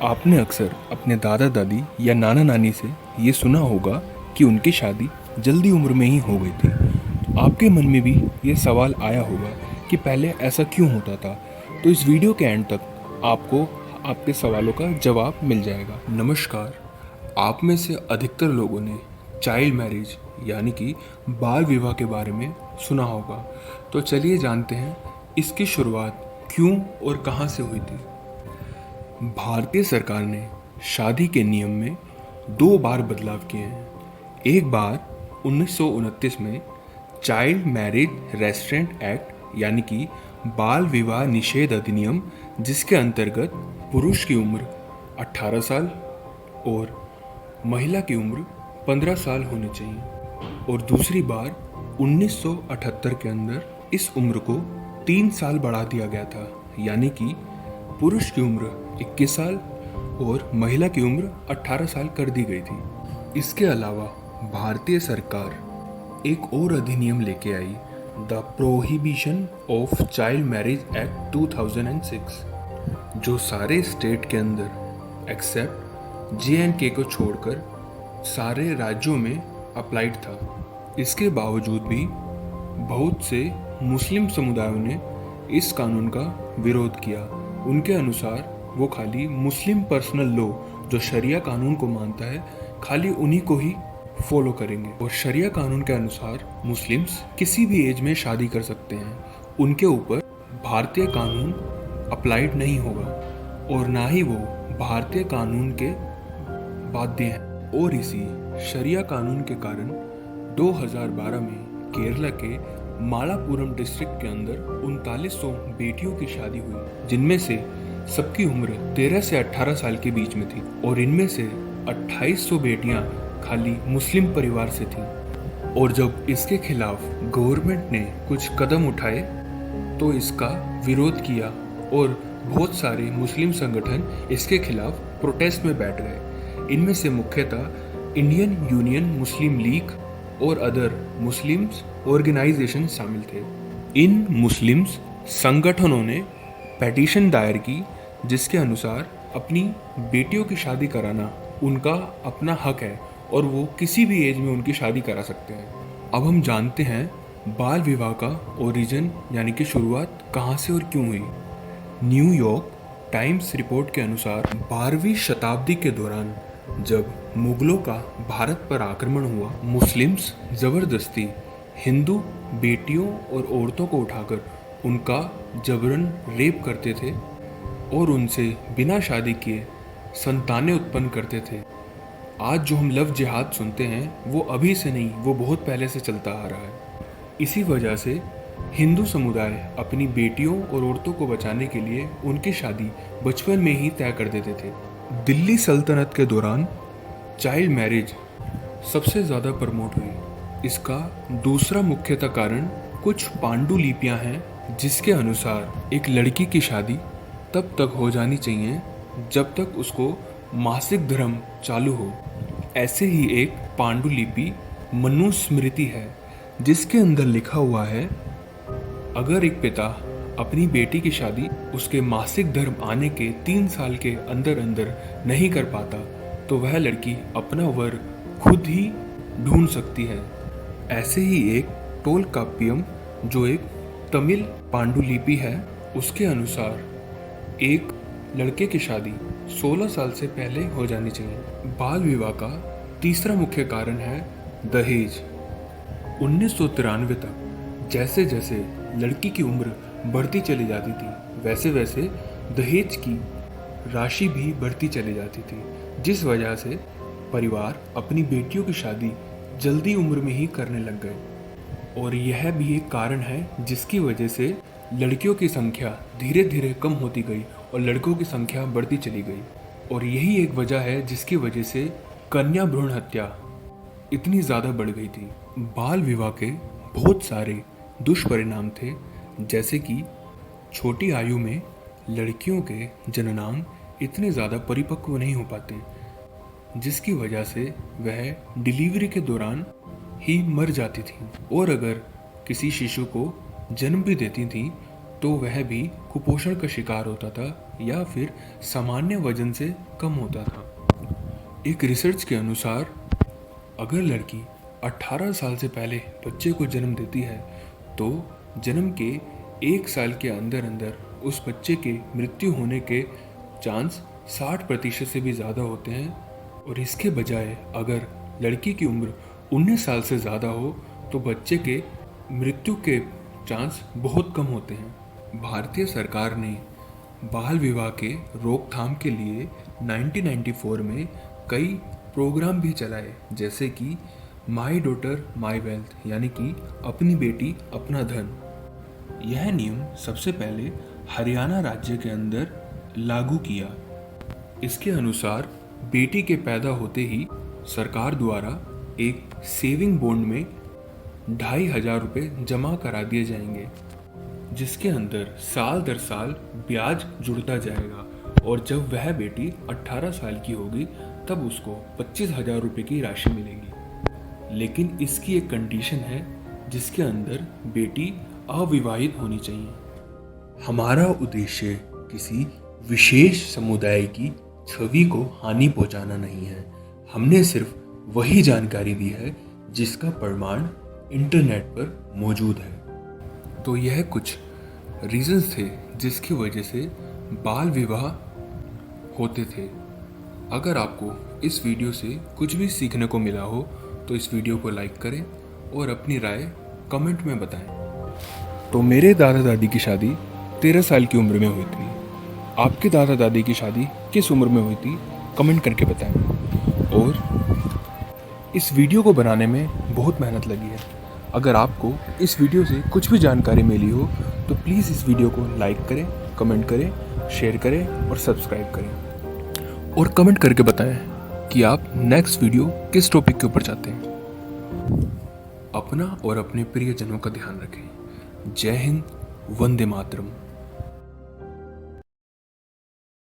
आपने अक्सर अपने दादा दादी या नाना नानी से ये सुना होगा कि उनकी शादी जल्दी उम्र में ही हो गई थी। आपके मन में भी ये सवाल आया होगा कि पहले ऐसा क्यों होता था। तो इस वीडियो के एंड तक आपको आपके सवालों का जवाब मिल जाएगा। नमस्कार। आप में से अधिकतर लोगों ने चाइल्ड मैरिज यानी कि बाल विवाह के बारे में सुना होगा। तो चलिए जानते हैं इसकी शुरुआत क्यों और कहाँ से हुई थी। भारतीय सरकार ने शादी के नियम में 2 बार बदलाव किए हैं। एक बार 1929 में चाइल्ड मैरिज रेस्ट्रेंट एक्ट यानी कि बाल विवाह निषेध अधिनियम, जिसके अंतर्गत पुरुष की उम्र 18 साल और महिला की उम्र 15 साल होनी चाहिए। और दूसरी बार 1978 के अंदर इस उम्र को 3 साल बढ़ा दिया गया था, यानी कि पुरुष की उम्र 21 साल और महिला की उम्र 18 साल कर दी गई थी। इसके अलावा भारतीय सरकार एक और अधिनियम लेके आई, the prohibition of child marriage act 2006, जो सारे स्टेट के अंदर एक्सेप्ट JNK को छोड़कर सारे राज्यों में अप्लाइड था। इसके बावजूद भी बहुत से मुस्लिम समुदायों ने इस कानून का विरोध किया। उनके अनुसार वो खाली मुस्लिम पर्सनल लॉ, जो शरिया कानून को मानता है, खाली उन्हीं को ही फॉलो करेंगे। और शरिया कानून के अनुसार मुस्लिम्स किसी भी एज में शादी कर सकते हैं। उनके ऊपर भारतीय कानून अप्लाइड नहीं होगा और ना ही वो भारतीय कानून के बाध्य हैं। और इसी शरिया कानून के कारण 2012 में केरला के मालापुरम डिस्ट्रिक्ट के अंदर 3900 बेटियों की शादी हुई, जिनमें से सबकी उम्र 13 से 18 साल के बीच में थी। और इनमें से 2800 बेटियां खाली मुस्लिम परिवार से थीं। और जब इसके खिलाफ गवर्नमेंट ने कुछ कदम उठाए तो इसका विरोध किया और बहुत सारे मुस्लिम संगठन इसके खिलाफ प्रोटेस्ट में बैठ गए। इनमें से मुख्यतः इंडियन यूनियन मुस्लिम लीग और अदर मुस्लिम्स ऑर्गेनाइजेशन शामिल थे। इन मुस्लिम्स संगठनों ने पेटिशन दायर की, जिसके अनुसार अपनी बेटियों की शादी कराना उनका अपना हक है और वो किसी भी एज में उनकी शादी करा सकते हैं। अब हम जानते हैं बाल विवाह का ओरिजिन यानी कि शुरुआत कहाँ से और क्यों हुई। न्यूयॉर्क टाइम्स रिपोर्ट के अनुसार 12वीं शताब्दी के दौरान जब मुगलों का भारत पर आक्रमण हुआ, मुस्लिम्स जबरदस्ती हिंदू बेटियों और औरतों को उठाकर उनका जबरन रेप करते थे और उनसे बिना शादी किए संतानें उत्पन्न करते थे। आज जो हम लव जिहाद सुनते हैं वो अभी से नहीं, वो बहुत पहले से चलता आ रहा है। इसी वजह से हिंदू समुदाय अपनी बेटियों और औरतों को बचाने के लिए उनकी शादी बचपन में ही तय कर देते थे। दिल्ली सल्तनत के दौरान चाइल्ड मैरिज सबसे ज़्यादा प्रमोट हुई। इसका दूसरा मुख्यतः कारण कुछ पांडुलिपियां हैं, जिसके अनुसार एक लड़की की शादी तब तक हो जानी चाहिए जब तक उसको मासिक धर्म चालू हो। ऐसे ही एक पांडुलिपि मनुस्मृति है, जिसके अंदर लिखा हुआ है, अगर एक पिता अपनी बेटी की शादी उसके मासिक धर्म आने के 3 साल के अंदर अंदर नहीं कर पाता तो वह लड़की अपना वर खुद ही ढूंढ सकती है। ऐसे ही एक टोलकाप्पियम, जो एक तमिल पांडुलिपि है, उसके अनुसार एक लड़के की शादी 16 साल से पहले हो जानी चाहिए। बाल विवाह का तीसरा मुख्य कारण है दहेज। 1993 तक जैसे जैसे लड़की की उम्र बढ़ती चली जाती थी, वैसे वैसे दहेज की राशि भी बढ़ती चली जाती थी, जिस वजह से परिवार अपनी बेटियों की शादी जल्दी उम्र में ही करने लग गए। और यह भी एक कारण है जिसकी वजह से लड़कियों की संख्या धीरे धीरे कम होती गई और लड़कों की संख्या बढ़ती चली गई। और यही एक वजह है जिसकी वजह से कन्या भ्रूण हत्या इतनी ज़्यादा बढ़ गई थी। बाल विवाह के बहुत सारे दुष्परिणाम थे, जैसे कि छोटी आयु में लड़कियों के जननांग इतने ज़्यादा परिपक्व नहीं हो पाते, जिसकी वजह से वह डिलीवरी के दौरान ही मर जाती थी। और अगर किसी शिशु को जन्म भी देती थी तो वह भी कुपोषण का शिकार होता था, या फिर सामान्य वजन से कम होता था। एक रिसर्च के अनुसार अगर लड़की 18 साल से पहले बच्चे को जन्म देती है तो जन्म के 1 साल के अंदर अंदर उस बच्चे के मृत्यु होने के चांस 60% से भी ज़्यादा होते हैं, और इसके बजाय अगर लड़की की उम्र 19 साल से ज़्यादा हो तो बच्चे के मृत्यु के चांस बहुत कम होते हैं। भारतीय सरकार ने बाल विवाह के रोकथाम के लिए 1994 में कई प्रोग्राम भी चलाए, जैसे कि माई डॉटर माई वेल्थ, यानी कि अपनी बेटी अपना धन। यह नियम सबसे पहले हरियाणा राज्य के अंदर लागू किया। इसके अनुसार बेटी के पैदा होते ही सरकार द्वारा एक सेविंग बॉन्ड में 2,500 रुपये जमा करा दिए जाएंगे, जिसके अंदर साल दर साल ब्याज जुड़ता जाएगा, और जब वह बेटी 18 साल की होगी तब उसको 25,000 रुपये की राशि मिलेगी। लेकिन इसकी एक कंडीशन है, जिसके अंदर बेटी अविवाहित होनी चाहिए। हमारा उद्देश्य किसी विशेष समुदाय की छवि को हानि पहुंचाना नहीं है। हमने सिर्फ वही जानकारी दी है जिसका प्रमाण इंटरनेट पर मौजूद है। तो यह कुछ रीजंस थे जिसकी वजह से बाल विवाह होते थे। अगर आपको इस वीडियो से कुछ भी सीखने को मिला हो तो इस वीडियो को लाइक करें और अपनी राय कमेंट में बताएं। तो मेरे दादा दादी की शादी 13 साल की उम्र में हुई थी। आपके दादा दादी की शादी किस उम्र में हुई थी कमेंट करके बताएं। और इस वीडियो को बनाने में बहुत मेहनत लगी है। अगर आपको इस वीडियो से कुछ भी जानकारी मिली हो तो प्लीज़ इस वीडियो को लाइक करें, कमेंट करें, शेयर करें और सब्सक्राइब करें। और कमेंट करके बताएं कि आप नेक्स्ट वीडियो किस टॉपिक के ऊपर चाहते हैं। अपना और अपने प्रियजनों का ध्यान रखें। जय हिंद, वंदे मातरम।